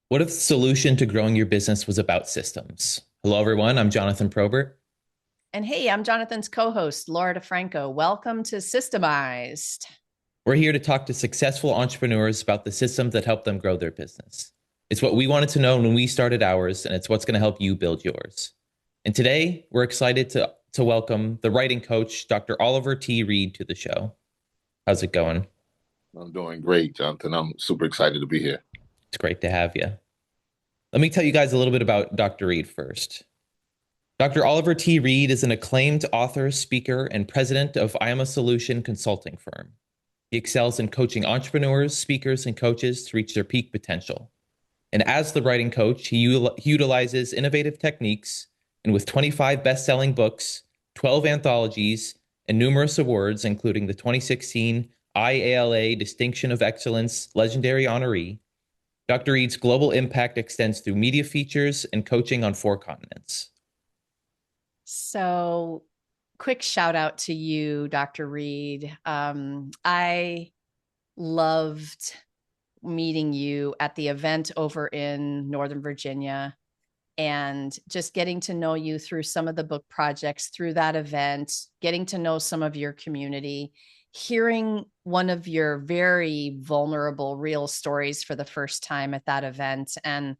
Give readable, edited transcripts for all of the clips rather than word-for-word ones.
What if the solution to growing your business was about systems? Hello, everyone. I'm Jonathan Probert. And hey, I'm Jonathan's co host, Laura DeFranco. Welcome to Systemized. We're here to talk to successful entrepreneurs about the systems that help them grow their business. It's what we wanted to know when we started ours, and it's what's going to help you build yours. And today, we're excited to welcome the writing coach, Dr. Oliver T. Reid, to the show. How's it going? I'm doing great, Jonathan. I'm super excited to be here. It's great to have you. Let me tell you guys a little bit about Dr. Reid first. Dr. Oliver T. Reid is an acclaimed author, speaker, and president of I Am a Solution consulting firm. He excels in coaching entrepreneurs, speakers, and coaches to reach their peak potential. And as the writing coach, he utilizes innovative techniques, and with 25 best-selling books, 12 anthologies, and numerous awards, including the 2016 IALA Distinction of Excellence Legendary Honoree, Dr. Reid's global impact extends through media features and coaching on 4 continents. So, quick shout out to you, Dr. Reid. I loved meeting you at the event over in Northern Virginia and just getting to know you through some of the book projects through that event, getting to know some of your community, hearing one of your very vulnerable, real stories for the first time at that event. And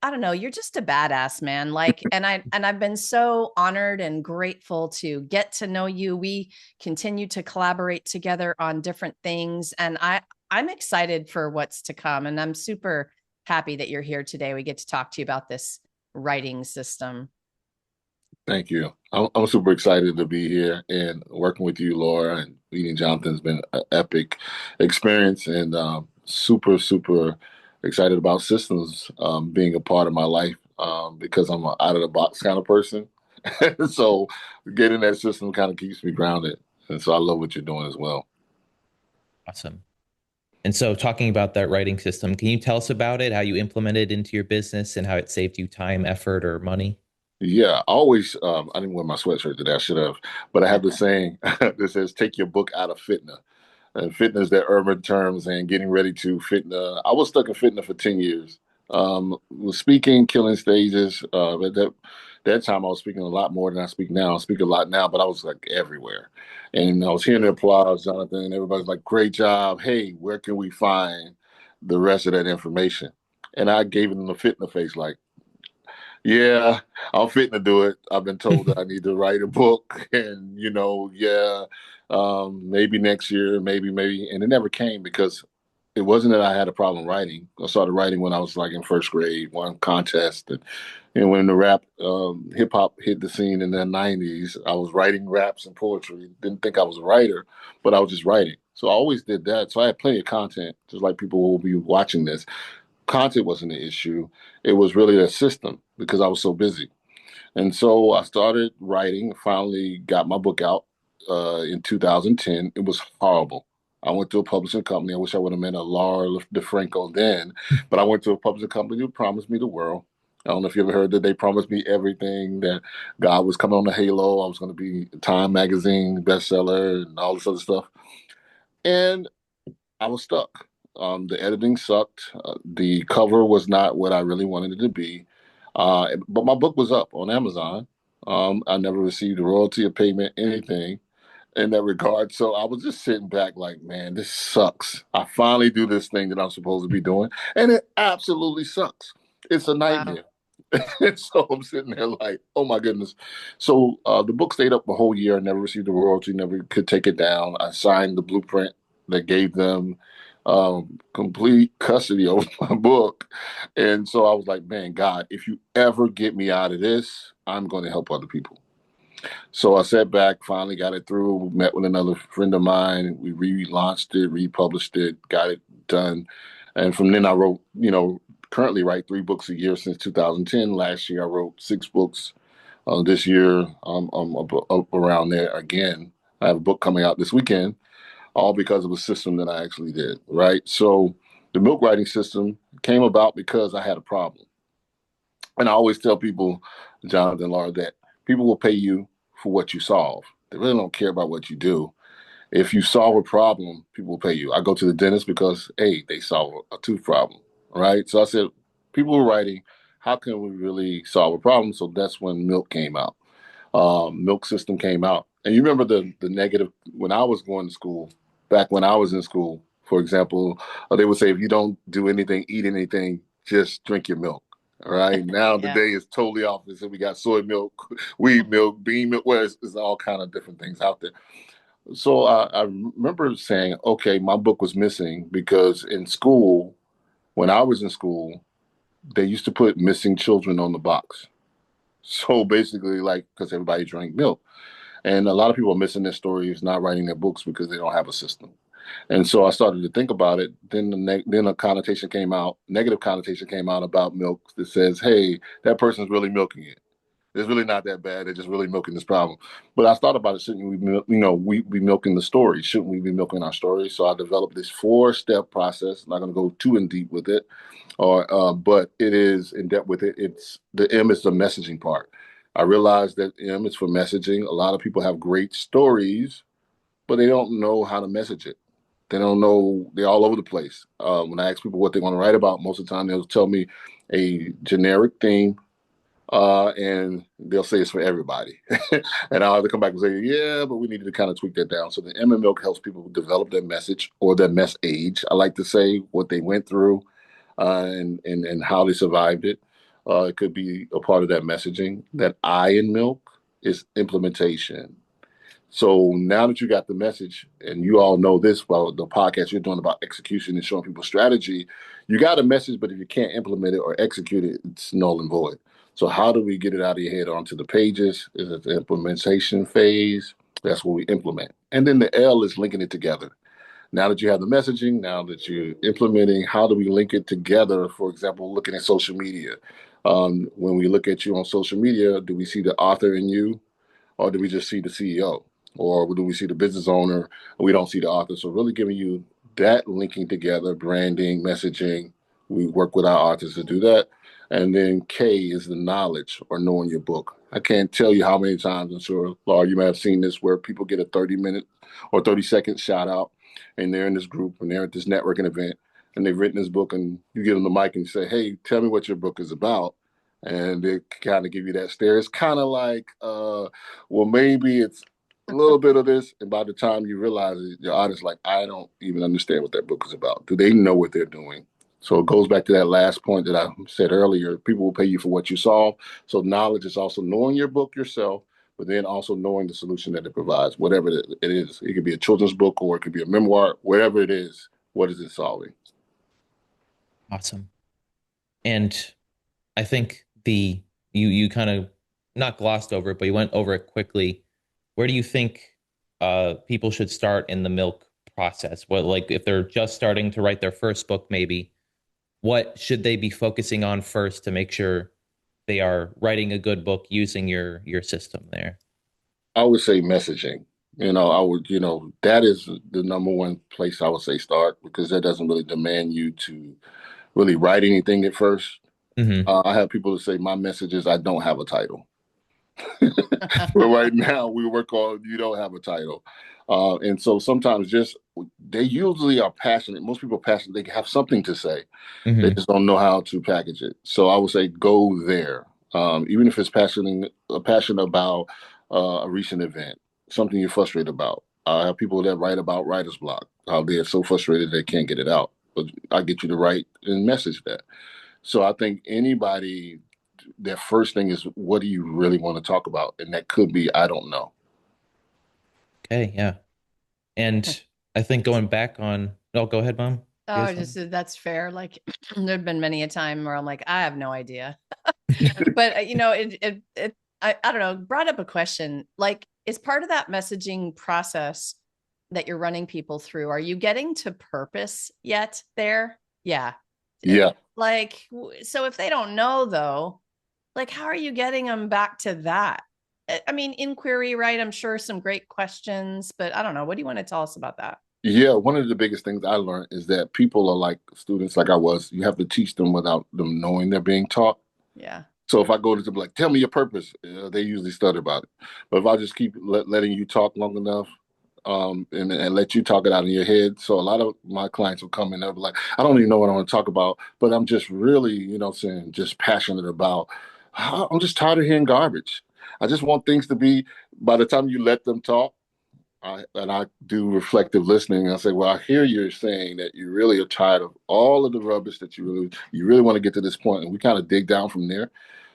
I don't know, you're just a badass, man. I've been so honored and grateful to get to know you. We continue to collaborate together on different things, and I'm excited for what's to come, and I'm super happy that you're here today. We get to talk to you about this writing system. Thank you. I'm super excited to be here and working with you, Laura, and meeting Jonathan's been an epic experience, and super excited about systems being a part of my life because I'm an out of the box kind of person. So getting that system kind of keeps me grounded, and so I love what you're doing as well. Awesome. And so, talking about that writing system, can you tell us about it, how you implement it into your business, and how it saved you time, effort, or money? Yeah, I always, I didn't wear my sweatshirt today. I should have, but I have this saying that says, take your book out of fitness. And fitness, their urban terms, and getting ready to fitness. I was stuck in fitness for 10 years. Was speaking, killing stages. At that time, I was speaking a lot more than I speak now. I speak a lot now, but I was like everywhere. And I was hearing the applause, Jonathan, and everybody's like, great job. Hey, where can we find the rest of that information? And I gave them the fitness face, like, yeah, I'm fitting to do it. I've been told that I need to write a book, and yeah, maybe next year, maybe, and it never came because it wasn't that I had a problem writing. I started writing when I was like in first grade, won contest, and when the rap, hip hop hit the scene in the '90s, I was writing raps and poetry. Didn't think I was a writer, but I was just writing. So I always did that. So I had plenty of content, just like people will be watching this. Content wasn't the issue. It was really a system because I was so busy. And so I started writing, finally got my book out in 2010. It was horrible. I went to a publishing company. I wish I would have met a Laura DeFranco then, but I went to a publishing company who promised me the world. I don't know if you ever heard that they promised me everything, that God was coming on the halo. I was going to be Time magazine bestseller and all this other stuff. And I was stuck. The editing sucked. The cover was not what I really wanted it to be. But my book was up on Amazon. I never received a royalty or payment, anything in that regard. So I was just sitting back like, man, this sucks. I finally do this thing that I'm supposed to be doing, and it absolutely sucks. It's a Wow. nightmare. And so I'm sitting there like, oh my goodness. So the book stayed up a whole year. I never received a royalty, never could take it down. I signed the blueprint that gave them complete custody over my book. And so I was like, man, God, if you ever get me out of this, I'm going to help other people. So I sat back, finally got it through, met with another friend of mine. We relaunched it, republished it, got it done. And from then I wrote, currently write 3 books a year since 2010. Last year I wrote 6 books. This year I'm up around there again. I have a book coming out this weekend, all because of a system that I actually did, right? So the milk writing system came about because I had a problem. And I always tell people, Jonathan, Laura, that people will pay you for what you solve. They really don't care about what you do. If you solve a problem, people will pay you. I go to the dentist because, hey, they solve a tooth problem, right? So I said, People were writing, how can we really solve a problem? So that's when milk came out. Milk system came out. And you remember the negative when I was going to school, back when I was in school, for example, they would say, if you don't do anything, eat anything, just drink your milk. All right. Now the Yeah. day is totally opposite. We got soy milk, wheat milk, bean milk, well, it's all kind of different things out there. So I remember saying, okay, my book was missing because in school, when I was in school, they used to put missing children on the box. So basically, like, because everybody drank milk. And a lot of people are missing their stories, not writing their books because they don't have a system. And so I started to think about it. Then then a connotation came out, negative connotation came out about milk that says, hey, that person's really milking it. It's really not that bad. They're just really milking this problem. But I thought about it. Shouldn't we, we be milking the story? Shouldn't we be milking our story? So I developed this 4-step process. I'm not going to go too in deep with it, but it is in depth with it. It's the M is the messaging part. I realized that M is for messaging. A lot of people have great stories, but they don't know how to message it. They don't know. They're all over the place. When I ask people what they want to write about, most of the time they'll tell me a generic theme, and they'll say it's for everybody. And I'll have to come back and say, yeah, but we needed to kind of tweak that down. So the M in Milk helps people develop their message or their mess age. I like to say what they went through, and how they survived it. It could be a part of that messaging. That I in Milk is implementation. So now that you got the message, and you all know this about the podcast you're doing about execution and showing people strategy, you got a message, but if you can't implement it or execute it, it's null and void. So how do we get it out of your head onto the pages? Is it the implementation phase? That's what we implement. And then the L is linking it together. Now that you have the messaging, now that you're implementing, how do we link it together? For example, looking at social media. When we look at you on social media, do we see the author in you, or do we just see the CEO? Or do we see the business owner and we don't see the author? So really giving you that linking together, branding, messaging. We work with our authors to do that. And then K is the knowledge or knowing your book. I can't tell you how many times, I'm sure, Laura, you may have seen this, where people get a 30-minute or 30-second shout out, and they're in this group and they're at this networking event and they've written this book, and you give them the mic and you say, hey, tell me what your book is about. And they kind of give you that stare. It's kind of like, well, maybe it's a little bit of this, and by the time you realize it, your audience like, I don't even understand what that book is about. Do they know what they're doing? So it goes back to that last point that I said earlier. People will pay you for what you solve. So knowledge is also knowing your book yourself, but then also knowing the solution that it provides, whatever it is. It could be a children's book or it could be a memoir, whatever it is. What is it solving? Awesome. And I think you kind of not glossed over it, but you went over it quickly. Where do you think people should start in the milk process? What, like, if they're just starting to write their first book, maybe, what should they be focusing on first to make sure they are writing a good book using your system there? I would say messaging. That is the number one place I would say start, because that doesn't really demand you to really write anything at first. Mm-hmm. I have people that say my message is I don't have a title. But right now we work on you don't have a title. And so sometimes just they usually are passionate. Most people are passionate. They have something to say. They Mm-hmm. just don't know how to package it. So I would say go there. Even if it's passionate about a recent event, something you're frustrated about. I have people that write about writer's block, how they're so frustrated they can't get it out. But I get you to write and message that. So I think anybody, their first thing is, what do you really want to talk about? And that could be, I don't know. Okay, yeah. And I think going back on, oh, go ahead, Mom. Oh, that's fair. Like there've been many a time where I'm like, I have no idea. But I don't know, brought up a question. Like, is part of that messaging process that you're running people through, are you getting to purpose yet there? Yeah. Yeah. Like, so if they don't know though, like, how are you getting them back to that? I mean, inquiry, right? I'm sure some great questions, but I don't know. What do you want to tell us about that? Yeah, one of the biggest things I learned is that people are like students, like I was. You have to teach them without them knowing they're being taught. Yeah. So if I go to them like, tell me your purpose, they usually stutter about it. But if I just keep letting you talk long enough, and let you talk it out in your head. So a lot of my clients will come in, they'll be like, I don't even know what I want to talk about, but I'm just really, saying, just passionate about, I'm just tired of hearing garbage. I just want things to be, by the time you let them talk, I do reflective listening. And I say, well, I hear you're saying that you really are tired of all of the rubbish that you really want to get to this point. And we kind of dig down from there.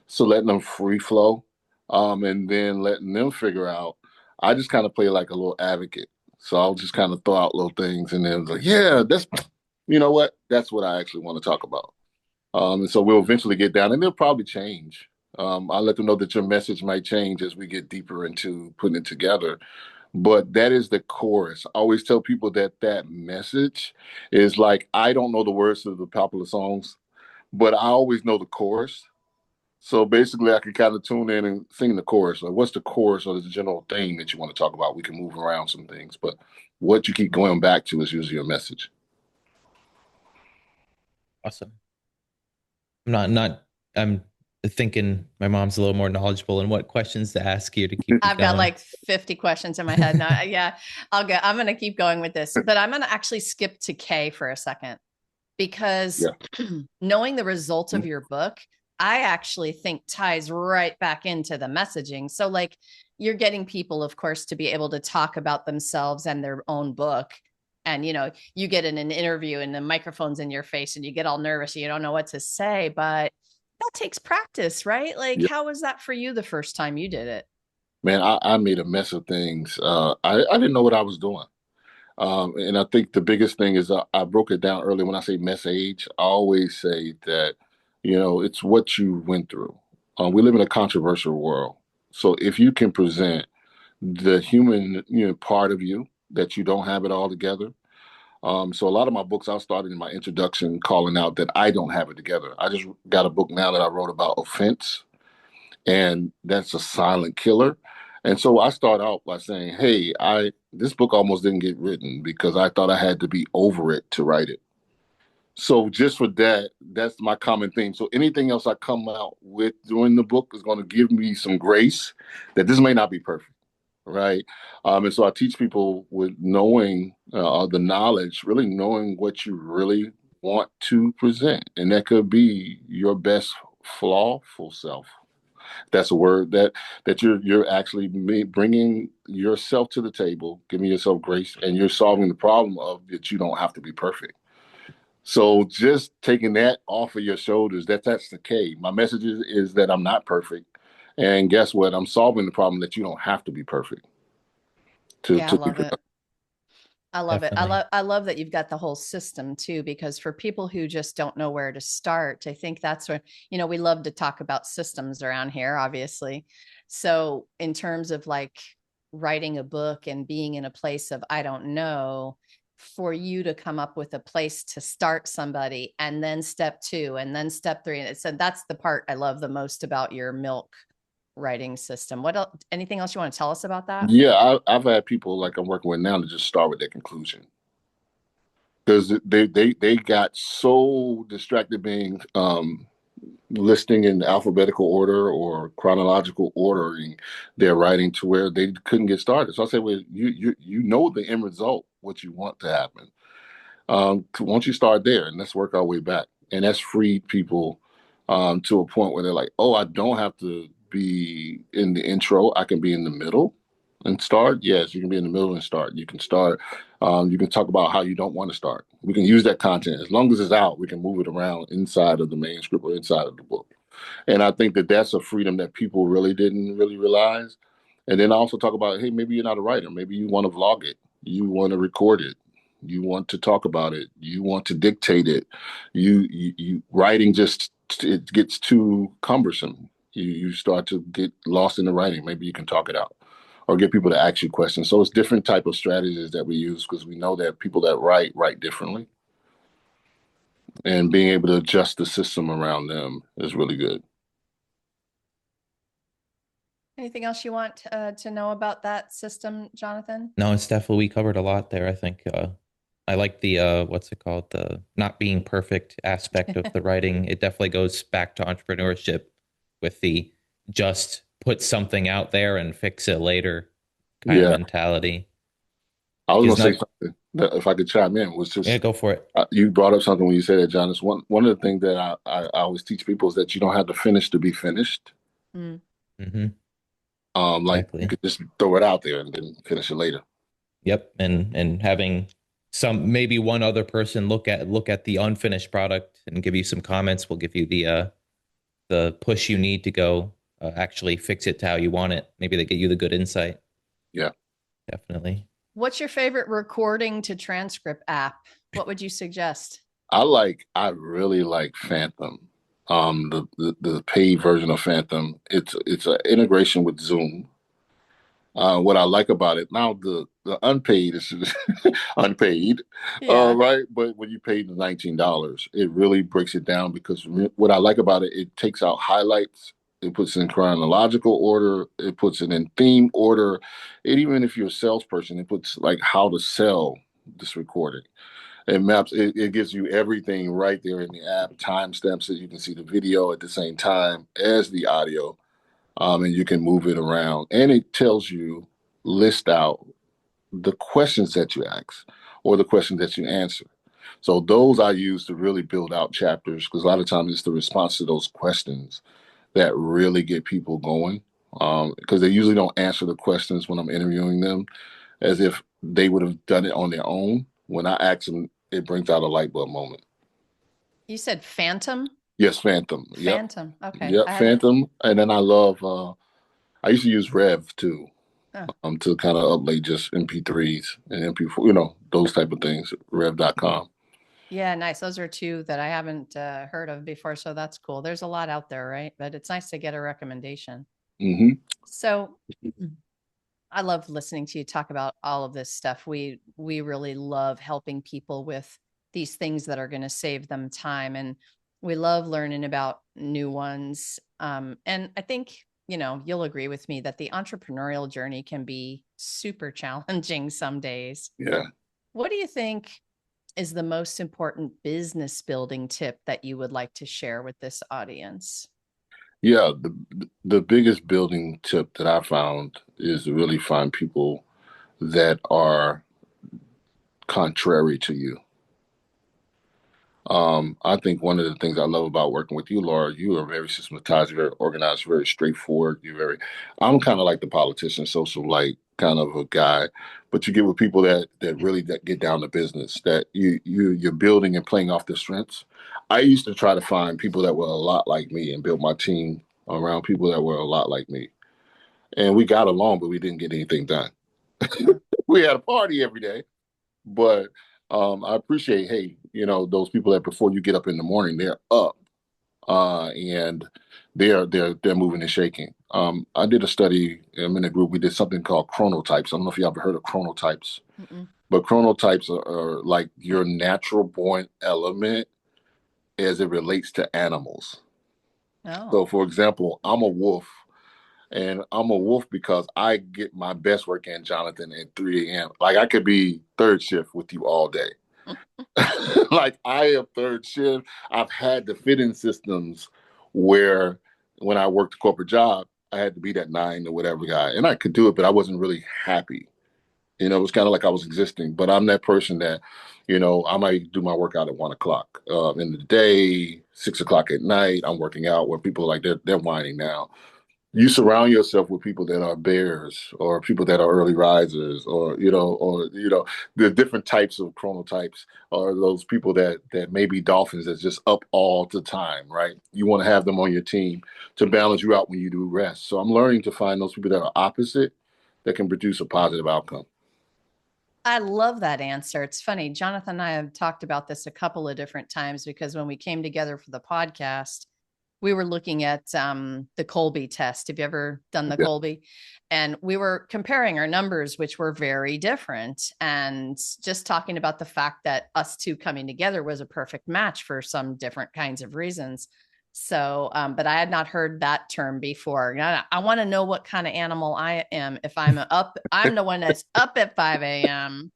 So letting them free flow, and then letting them figure out. I just kind of play like a little advocate. So I'll just kind of throw out little things and then like, yeah, you know what? That's what I actually want to talk about. And so we'll eventually get down and they'll probably change. I let them know that your message might change as we get deeper into putting it together. But that is the chorus. I always tell people that that message is like, I don't know the words to the popular songs, but I always know the chorus. So basically, I can kind of tune in and sing the chorus. Like, what's the chorus or the general theme that you want to talk about? We can move around some things, but what you keep going back to is usually your message. Awesome. I'm thinking my mom's a little more knowledgeable in what questions to ask you to keep I've going. got like 50 questions in my head. No, yeah, I'm going to keep going with this, but I'm going to actually skip to K for a second because knowing the results of your book, I actually think ties right back into the messaging. So like you're getting people, of course, to be able to talk about themselves and their own book. And, you get in an interview and the microphone's in your face and you get all nervous. And you don't know what to say, but that takes practice, right? Like, how was that for you the first time you did it? Man, I made a mess of things. I didn't know what I was doing. And I think the biggest thing is I broke it down earlier. When I say message, I always say that, it's what you went through. We live in a controversial world. So if you can present the human, part of you that you don't have it all together. So a lot of my books, I started in my introduction calling out that I don't have it together. I just got a book now that I wrote about offense, and that's a silent killer. And so I start out by saying, hey, this book almost didn't get written because I thought I had to be over it to write it. So just for that, that's my common theme. So anything else I come out with during the book is going to give me some grace that this may not be perfect, right? And so I teach people with knowing the knowledge, really knowing what you really want to present. And that could be your best flawful self. That's a word that you're actually bringing yourself to the table, giving yourself grace, and you're solving the problem of that you don't have to be perfect. So just taking that off of your shoulders, that's the K. My message is that I'm not perfect, and guess what? I'm solving the problem that you don't have to be perfect Yeah, I to be love it. productive. I love it. Definitely. I love that you've got the whole system too, because for people who just don't know where to start, I think that's where, we love to talk about systems around here, obviously. So in terms of like writing a book and being in a place of, I don't know, for you to come up with a place to start somebody and then step 2 and then step 3. And so that's the part I love the most about your milk writing system. What else, anything else you want to tell us about that? Yeah, I've had people like I'm working with now to just start with their conclusion because they got so distracted being listing in alphabetical order or chronological ordering their writing to where they couldn't get started. So I say, well, you know the end result, what you want to happen. Once you start there, and let's work our way back, and that's freed people to a point where they're like, oh, I don't have to be in the intro. I can be in the middle and start. Yes, you can be in the middle and start. You can start. You can talk about how you don't want to start. We can use that content as long as it's out. We can move it around inside of the manuscript or inside of the book. And I think that that's a freedom that people really didn't really realize. And then I also talk about, hey, maybe you're not a writer. Maybe you want to vlog it. You want to record it. You want to talk about it. You want to dictate it. You writing just it gets too cumbersome. You start to get lost in the writing. Maybe you can talk it out or get people to ask you questions. So it's different type of strategies that we use because we know that people that write differently, and being able to adjust the system around them is really good. Anything else you want to know about that system, Jonathan? No, it's definitely, we covered a lot there. I think I like the what's it called? The not being perfect aspect of the writing. It definitely goes back to entrepreneurship with the just put something out there and fix it later kind of Yeah. mentality. I was is going to say not. something that if I could chime in was Yeah, just go for it. you brought up something when you said that, John. It's one of the things that I always teach people is that you don't have to finish to be finished. Mm. Hmm. Like you Exactly. could just throw it out there and then finish it later. Yep. And having some, maybe one other person look at the unfinished product and give you some comments will give you the push you need to go actually fix it to how you want it. Maybe they get you the good insight. Yeah. Definitely. What's your favorite recording to transcript app? What would you suggest? I really like Phantom. The paid version of Phantom. It's an integration with Zoom. What I like about it now, the unpaid is unpaid, Yeah. right? But when you pay the $19, it really breaks it down because what I like about it, it takes out highlights, it puts it in chronological order, it puts it in theme order. It even if you're a salesperson, it puts like how to sell this recording. It maps. It gives you everything right there in the app. Timestamps so you can see the video at the same time as the audio, and you can move it around. And it tells you list out the questions that you ask or the questions that you answer. So those I use to really build out chapters because a lot of times it's the response to those questions that really get people going. Because they usually don't answer the questions when I'm interviewing them as if they would have done it on their own. When I ask them, it brings out a light bulb moment. You said Phantom? Yes, Phantom. Yep. Phantom. Okay. Yep, I haven't. Phantom. And then I love I used to use Rev too, Oh, to kind of upload just MP3s and MP4, those type of things. Rev.com. yeah, nice. Those are two that I haven't heard of before. So that's cool. There's a lot out there, right? But it's nice to get a recommendation. Mm-hmm. So I love listening to you talk about all of this stuff. We really love helping people with these things that are going to save them time, and we love learning about new ones. And I think you'll agree with me that the entrepreneurial journey can be super challenging some days. Yeah. What do you think is the most important business building tip that you would like to share with this audience? Yeah. The biggest building tip that I found is to really find people that are contrary to you. I think one of the things I love about working with you, Laura, you are very systematized, very organized, very straightforward. I'm kind of like the politician, social like kind of a guy, but you get with people that really that get down to business, that you're building and playing off their strengths. I used to try to find people that were a lot like me and build my team around people that were a lot like me. And we got along, but we didn't get anything done. Huh. We had a party every day, but I appreciate, hey, those people that before you get up in the morning, they're up and they're moving and shaking. I did a study. I'm in a group. We did something called chronotypes. I don't know if you ever heard of chronotypes, Mm-mm. but chronotypes are like your natural born element as it relates to animals. Oh, So, for example, I'm a wolf. And I'm a wolf because I get my best work in, Jonathan, at 3 a.m. Like I could be third shift with you all day. Like I am third shift. I've had the fit-in systems where when I worked a corporate job, I had to be that 9 or whatever guy. And I could do it, but I wasn't really happy. It was kind of like I was existing. But I'm that person that, I might do my workout at 1 o'clock in the day, 6 o'clock at night. I'm working out where people are like they're whining now. You surround yourself with people that are bears or people that are early risers or the different types of chronotypes or those people that may be dolphins that's just up all the time, right? You want to have them on your team to balance you out when you do rest. So I'm learning to find those people that are opposite that can produce a positive outcome. I love that answer. It's funny. Jonathan and I have talked about this a couple of different times because when we came together for the podcast, we were looking at the Colby test. Have you ever done the Yeah. Colby? And we were comparing our numbers, which were very different, and just talking about the fact that us two coming together was a perfect match for some different kinds of reasons. So, but I had not heard that term before. I want to know what kind of animal I am. If I'm the one that's up at 5 a.m.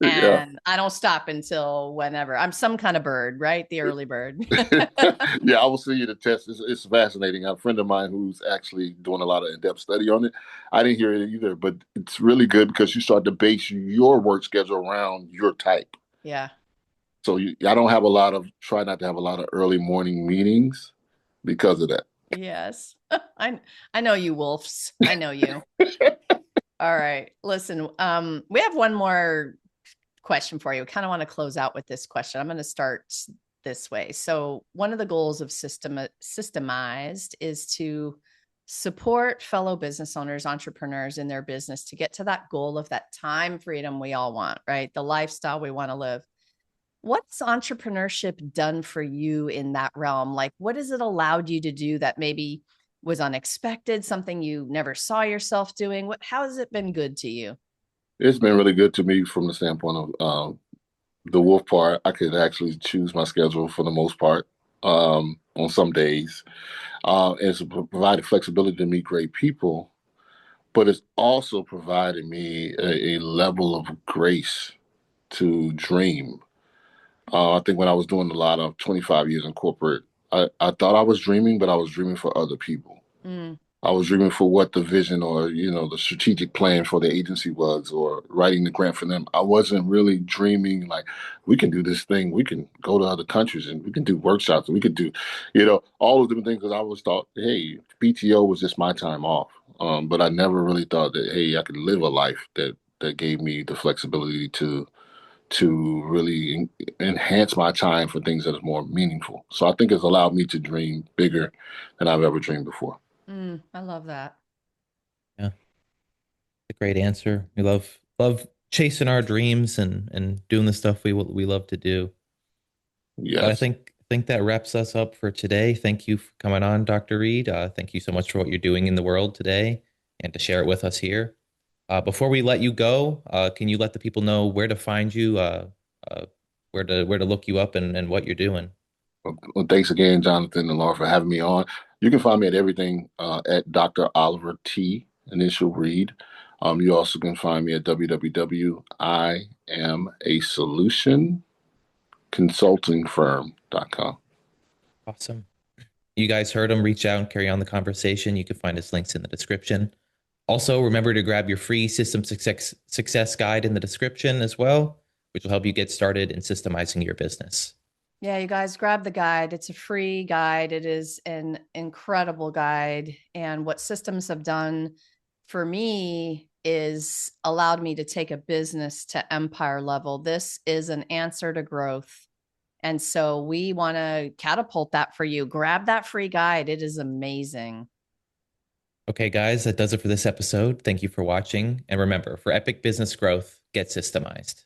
Yeah. and I don't stop until whenever. I'm some kind of bird, right? The early bird. Yeah, I will send you the test. It's fascinating. I have a friend of mine who's actually doing a lot of in-depth study on it. I didn't hear it either, but it's really good because you start to base your work schedule around your type. Yeah. So I don't have try not to have a lot of early morning meetings because of that. Yes. I know you wolves. I know you. All right. Listen, we have one more question for you. Kind of want to close out with this question. I'm going to start this way. So, one of the goals of Systemized is to support fellow business owners, entrepreneurs in their business to get to that goal of that time freedom we all want, right? The lifestyle we want to live. What's entrepreneurship done for you in that realm? Like, what has it allowed you to do that maybe was unexpected, something you never saw yourself doing? How has it been good to you? It's been really good to me from the standpoint of the wolf part. I could actually choose my schedule for the most part on some days. It's provided flexibility to meet great people, but it's also provided me a level of grace to dream. I think when I was doing a lot of 25 years in corporate, I thought I was dreaming, but I was dreaming for other people. Mm, I was dreaming for what the vision or, the strategic plan for the agency was or writing the grant for them. I wasn't really dreaming like we can do this thing. We can go to other countries and we can do workshops and we could do, all of different things because I always thought, hey, PTO was just my time off. But I never really thought that, hey, I could live a life that gave me the flexibility to really enhance my time for things that is more meaningful. So I think it's allowed me to dream bigger than I've ever dreamed before. I love that. Yeah, a great answer. We love chasing our dreams and doing the stuff we love to do. But I Yes. think that wraps us up for today. Thank you for coming on, Dr. Reid. Thank you so much for what you're doing in the world today and to share it with us here. Before we let you go, can you let the people know where to find you, uh, where to look you up and what you're doing? Well, thanks again, Jonathan and Laura, for having me on. You can find me at everything at Dr. Oliver T. Initial Reid. You also can find me at www.iamasolutionsconsultingfirm.com. Awesome. You guys heard him. Reach out and carry on the conversation. You can find his links in the description. Also, remember to grab your free system success guide in the description as well, which will help you get started in systemizing your business. Yeah, you guys grab the guide. It's a free guide. It is an incredible guide. And what systems have done for me is allowed me to take a business to empire level. This is an answer to growth. And so we want to catapult that for you. Grab that free guide. It is amazing. Okay, guys, that does it for this episode. Thank you for watching. And remember, for epic business growth, get systemized.